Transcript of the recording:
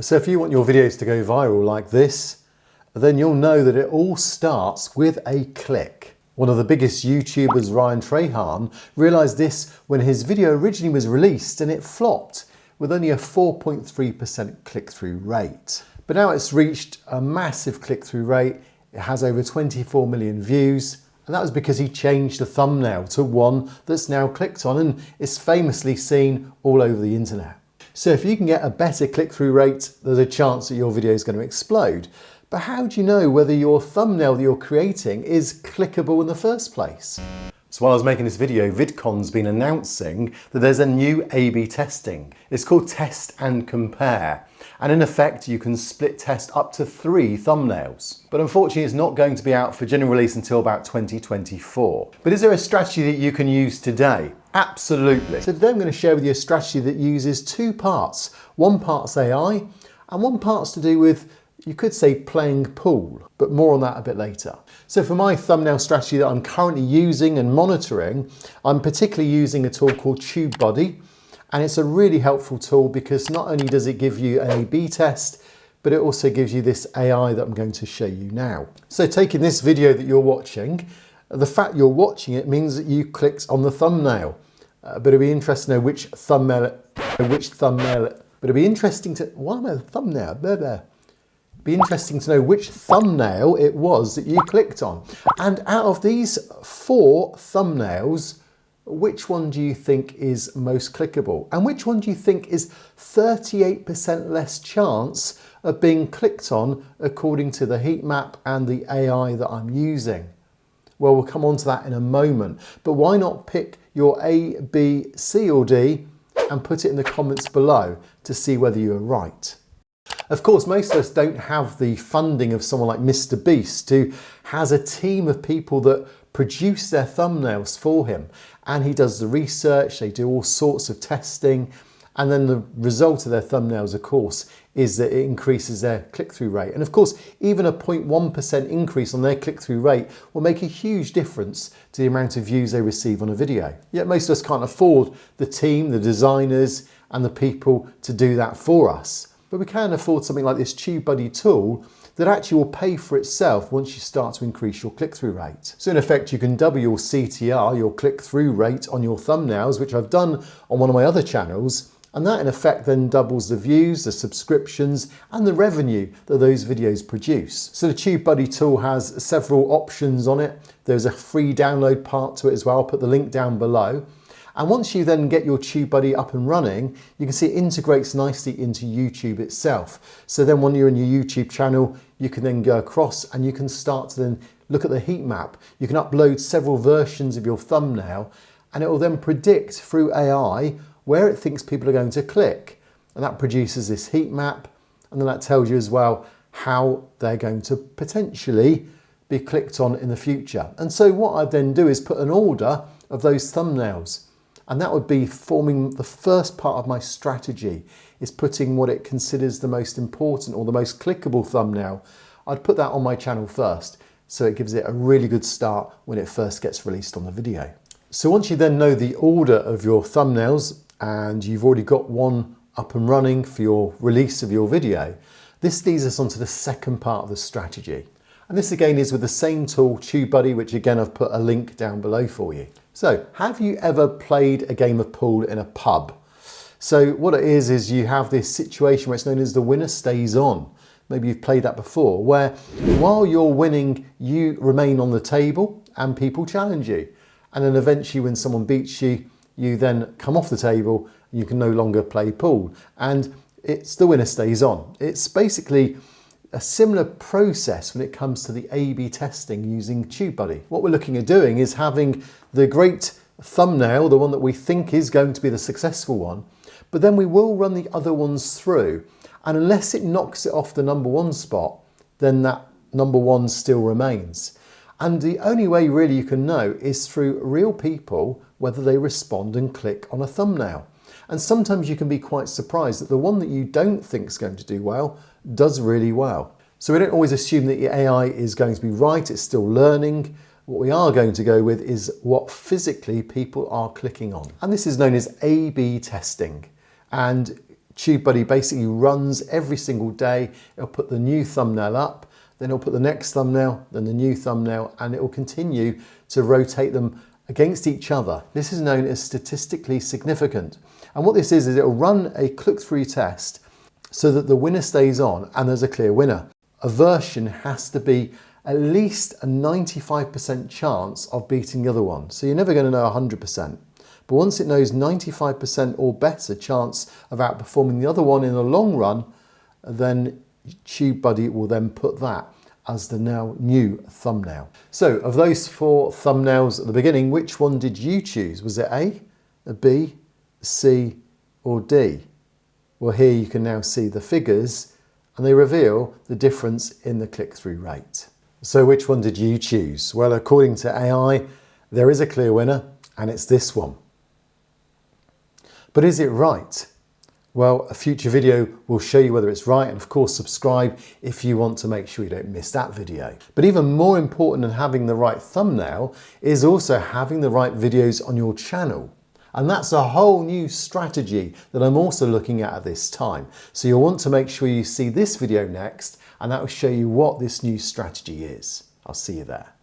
So if you want your videos to go viral like this, then you'll know that it all starts with a click. One of the biggest YouTubers, Ryan Trahan, realised this when his video originally was released and it flopped with only a 4.3% click-through rate. But now it's reached a massive click-through rate. It has over 24 million views, and that was because he changed the thumbnail to one that's now clicked on and is famously seen all over the internet. So if you can get a better click-through rate, there's a chance that your video is going to explode. But how do you know whether your thumbnail that you're creating is clickable in the first place? So while I was making this video, VidCon's been announcing that there's a new A/B testing. It's called Test and Compare. And in effect, you can split test up to 3 thumbnails. But unfortunately, it's not going to be out for general release until about 2024. But is there a strategy that you can use today? Absolutely. So today I'm going to share with you a strategy that uses 2 parts. One part's AI and one part's to do with, you could say, playing pool, but more on that a bit later. So for my thumbnail strategy that I'm currently using and monitoring, I'm particularly using a tool called TubeBuddy. And it's a really helpful tool because not only does it give you an A/B test, but it also gives you this AI that I'm going to show you now. So taking this video that you're watching, the fact you're watching it means that you clicked on the thumbnail. But it'd be interesting to know which thumbnail, but it'd be interesting to, why am I a thumbnail? Be interesting to know which thumbnail it was that you clicked on. And out of these 4 thumbnails, which one do you think is most clickable? And which one do you think is 38% less chance of being clicked on according to the heat map and the AI that I'm using? Well, we'll come on to that in a moment. But why not pick your A, B, C or D and put it in the comments below to see whether you are right. Of course, most of us don't have the funding of someone like Mr. Beast, who has a team of people that produce their thumbnails for him. And he does the research, they do all sorts of testing, and then the result of their thumbnails, of course, is that it increases their click-through rate. And of course, even a 0.1% increase on their click-through rate will make a huge difference to the amount of views they receive on a video. Yet most of us can't afford the team, the designers, and the people to do that for us. But we can afford something like this TubeBuddy tool that actually will pay for itself once you start to increase your click-through rate. So in effect, you can double your CTR, your click-through rate on your thumbnails, which I've done on one of my other channels, and that in effect then doubles the views, the subscriptions, and the revenue that those videos produce. So the TubeBuddy tool has several options on it. There's a free download part to it as well. I'll put the link down below. And once you then get your TubeBuddy up and running, you can see it integrates nicely into YouTube itself. So then when you're in your YouTube channel, you can then go across and you can start to then look at the heat map. You can upload several versions of your thumbnail and it will then predict through AI where it thinks people are going to click. And that produces this heat map. And then that tells you as well how they're going to potentially be clicked on in the future. And so what I then do is put an order of those thumbnails. And that would be forming the first part of my strategy, is putting what it considers the most important or the most clickable thumbnail. I'd put that on my channel first, so it gives it a really good start when it first gets released on the video. So once you then know the order of your thumbnails and you've already got one up and running for your release of your video, this leads us onto the second part of the strategy. And this again is with the same tool, TubeBuddy, which again I've put a link down below for you. So have you ever played a game of pool in a pub? So what it is you have this situation where it's known as the winner stays on. Maybe you've played that before, where while you're winning, you remain on the table and people challenge you. And then eventually when someone beats you, you then come off the table and you can no longer play pool. And it's the winner stays on. It's basically a similar process when it comes to the A/B testing using TubeBuddy. What we're looking at doing is having the great thumbnail, the one that we think is going to be the successful one, but then we will run the other ones through. And unless it knocks it off the #1 spot, then that #1 still remains. And the only way really you can know is through real people, whether they respond and click on a thumbnail. And sometimes you can be quite surprised that the one that you don't think is going to do well does really well. So we don't always assume that your AI is going to be right, it's still learning. What we are going to go with is what physically people are clicking on. And this is known as A/B testing. And TubeBuddy basically runs every single day. It'll put the new thumbnail up, then it'll put the next thumbnail, then the new thumbnail, and it will continue to rotate them against each other. This is known as statistically significant. And what this is it'll run a click-through test so that the winner stays on and there's a clear winner. A version has to be at least a 95% chance of beating the other one. So you're never going to know 100%. But once it knows 95% or better chance of outperforming the other one in the long run, then TubeBuddy will then put that as the now new thumbnail. So of those 4 thumbnails at the beginning, which one did you choose? Was it A, a B, a C, or D? Well, here you can now see the figures and they reveal the difference in the click-through rate. So which one did you choose? Well, according to AI, there is a clear winner and it's this one. But is it right? Well, a future video will show you whether it's right, and of course subscribe if you want to make sure you don't miss that video. But even more important than having the right thumbnail is also having the right videos on your channel. And that's a whole new strategy that I'm also looking at this time. So you'll want to make sure you see this video next, and that will show you what this new strategy is. I'll see you there.